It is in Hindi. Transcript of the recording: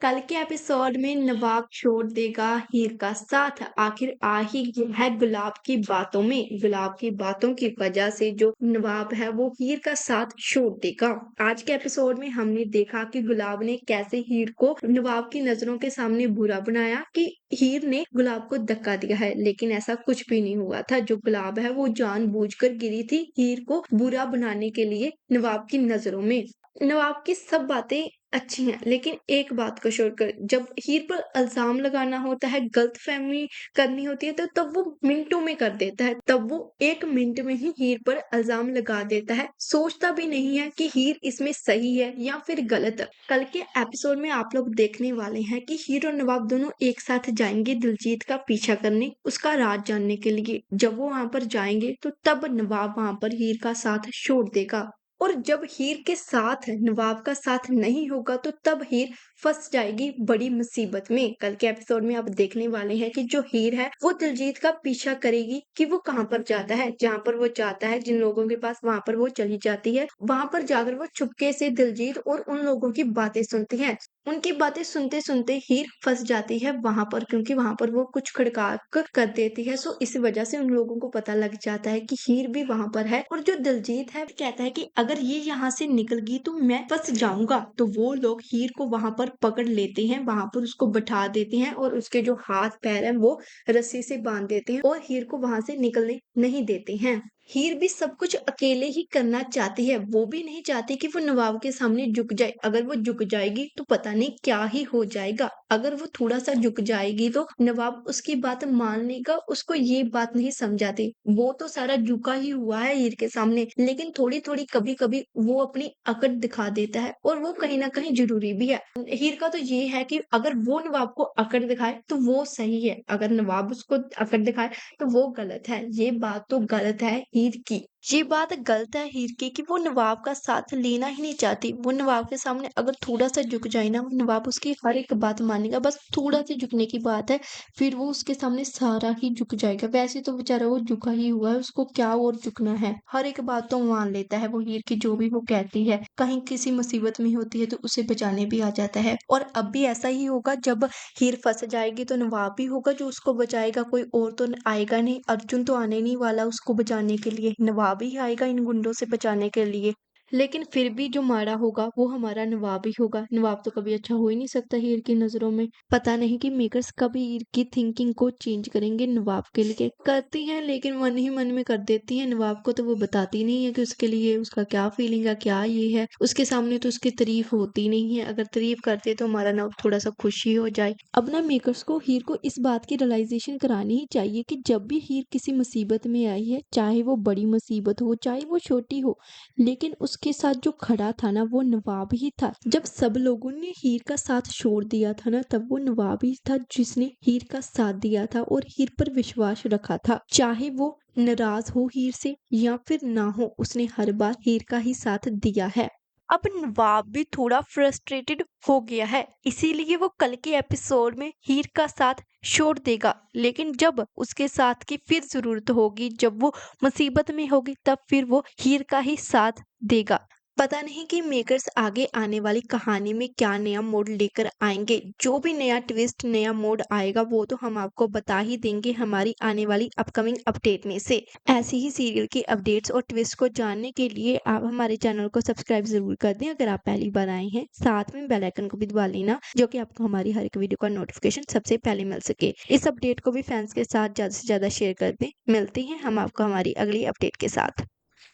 कल के एपिसोड में नवाब छोड़ देगा हीर का साथ। आखिर आ ही गया है गुलाब की बातों में। गुलाब की बातों की वजह से जो नवाब है वो हीर का साथ छोड़ देगा। आज के एपिसोड में हमने देखा कि गुलाब ने कैसे हीर को नवाब की नजरों के सामने बुरा बनाया कि हीर ने गुलाब को धक्का दिया है, लेकिन ऐसा कुछ भी नहीं हुआ था। जो गुलाब है वो जानबूझकर गिरी थी हीर को बुरा बनाने के लिए नवाब की नजरों में। नवाब की सब बातें अच्छी हैं, लेकिन एक बात को छोड़कर जब हीर पर इल्जाम लगाना होता है, गलतफहमी करनी होती है, तो तब वो मिनटों में कर देता है। तब वो 1 मिनट में ही हीर पर इल्जाम लगा देता है, सोचता भी नहीं है कि हीर इसमें सही है या फिर गलत। कल के एपिसोड में आप लोग देखने वाले हैं कि हीर और नवाब दोनों एक साथ जाएंगे दिलजीत का पीछा करने, उसका राज जानने के लिए। जब वो वहां पर जाएंगे तो तब नवाब वहां पर हीर का साथ छोड़ देगा, और जब हीर के साथ नवाब का साथ नहीं होगा तो तब हीर फंस जाएगी बड़ी मुसीबत में। कल के एपिसोड में आप देखने वाले हैं कि जो हीर है वो दिलजीत का पीछा करेगी कि वो कहाँ पर जाता है। जहाँ पर वो जाता है, जिन लोगों के पास, वहां पर वो चली जाती है। वहां पर जाकर वो चुपके से दिलजीत और उन लोगों की बातें सुनती है। उनकी बातें सुनते सुनते हीर फंस जाती है वहां पर, क्योंकि वहां पर वो कुछ खड़का कर देती है। सो इस वजह से उन लोगों को पता लग जाता है कि हीर भी वहां पर है। और जो दिलजीत है कहता है कि अगर ये यहाँ से निकल गई तो मैं फंस जाऊंगा। तो वो लोग हीर को वहां पर पकड़ लेते हैं, वहां पर उसको बैठा देते हैं और उसके जो हाथ पैर हैं वो रस्सी से बांध देते हैं और हीर को वहां से निकलने नहीं देते हैं। हीर भी सब कुछ अकेले ही करना चाहती है। वो भी नहीं चाहती कि वो नवाब के सामने झुक जाए। अगर वो झुक जाएगी तो पता नहीं क्या ही हो जाएगा। अगर वो थोड़ा सा झुक जाएगी तो नवाब उसकी बात मान लेगा। उसको ये बात नहीं समझाती। वो तो सारा झुका ही हुआ है हीर के सामने, लेकिन थोड़ी थोड़ी कभी कभी वो अपनी अकड़ दिखा देता है, और वो कहीं ना कहीं जरूरी भी है। हीर का तो ये है कि अगर वो नवाब को अकड़ दिखाए तो वो सही है, अगर नवाब उसको अकड़ दिखाए तो वो गलत है। ये बात तो गलत है हीर की। ये बात गलत है हीर की कि वो नवाब का साथ लेना ही नहीं चाहती। वो नवाब के सामने अगर थोड़ा सा झुक जाए ना, वो नवाब उसकी हर एक बात मानेगा। बस थोड़ा सा झुकने की बात है, फिर वो उसके सामने सारा ही झुक जाएगा। वैसे तो बेचारा वो झुका ही हुआ है, उसको क्या और झुकना है। हर एक बात तो मान लेता है वो हीर की, जो भी वो कहती है। कहीं किसी मुसीबत में होती है तो उसे बचाने भी आ जाता है। और अब भी ऐसा ही होगा। जब हीर फंस जाएगी तो नवाब भी होगा जो उसको बचाएगा, कोई और तो आएगा नहीं। अर्जुन तो आने नहीं वाला उसको बचाने के लिए, नवाब ही आएगा इन गुंडों से बचाने के लिए। लेकिन फिर भी जो मारा होगा वो हमारा नवाब ही होगा। नवाब तो कभी अच्छा हो ही नहीं सकता हीर की नजरों में। पता नहीं कि मेकर्स कभी हीर की थिंकिंग को चेंज करेंगे नवाब के लिए। करती हैं लेकिन मन ही मन में कर देती हैं। नवाब को तो वो बताती नहीं है कि उसके लिए उसका क्या फीलिंग है, क्या ये है। उसके सामने तो उसकी तारीफ होती नहीं है। अगर तारीफ करते तो हमारा ना थोड़ा सा खुशी हो जाए। अब ना मेकर्स को हीर को इस बात की रियलाइजेशन करानी ही चाहिए कि जब भी हीर किसी मुसीबत में आई है, चाहे वो बड़ी मुसीबत हो चाहे वो छोटी हो, लेकिन उसके साथ जो खड़ा था ना वो नवाब ही था। जब सब लोगों ने हीर का साथ छोड़ दिया था ना, तब वो नवाब ही था जिसने हीर का साथ दिया था और हीर पर विश्वास रखा था। चाहे वो नाराज हो हीर से या फिर ना हो, उसने हर बार हीर का ही साथ दिया है। अब नवाब भी थोड़ा फ्रस्ट्रेटेड हो गया है, इसीलिए वो कल के एपिसोड में हीर का साथ छोड़ देगा। लेकिन जब उसके साथ की फिर जरूरत होगी, जब वो मुसीबत में होगी, तब फिर वो हीर का ही साथ देगा। पता नहीं कि मेकर्स आगे आने वाली कहानी में क्या नया मोड़ लेकर आएंगे। जो भी नया ट्विस्ट, नया मोड़ आएगा वो तो हम आपको बता ही देंगे हमारी आने वाली अपकमिंग अपडेट में से। ऐसी ही सीरियल की अपडेट्स और ट्विस्ट को जानने के लिए आप हमारे चैनल को सब्सक्राइब जरूर कर दें अगर आप पहली बार आए हैं। साथ में बेल आइकन को भी दबा लेना, जो कि आपको हमारी हर एक वीडियो का नोटिफिकेशन सबसे पहले मिल सके। इस अपडेट को भी फैंस के साथ ज्यादा से ज्यादा शेयर कर दें। मिलते हैं हम आपको हमारी अगली अपडेट के साथ।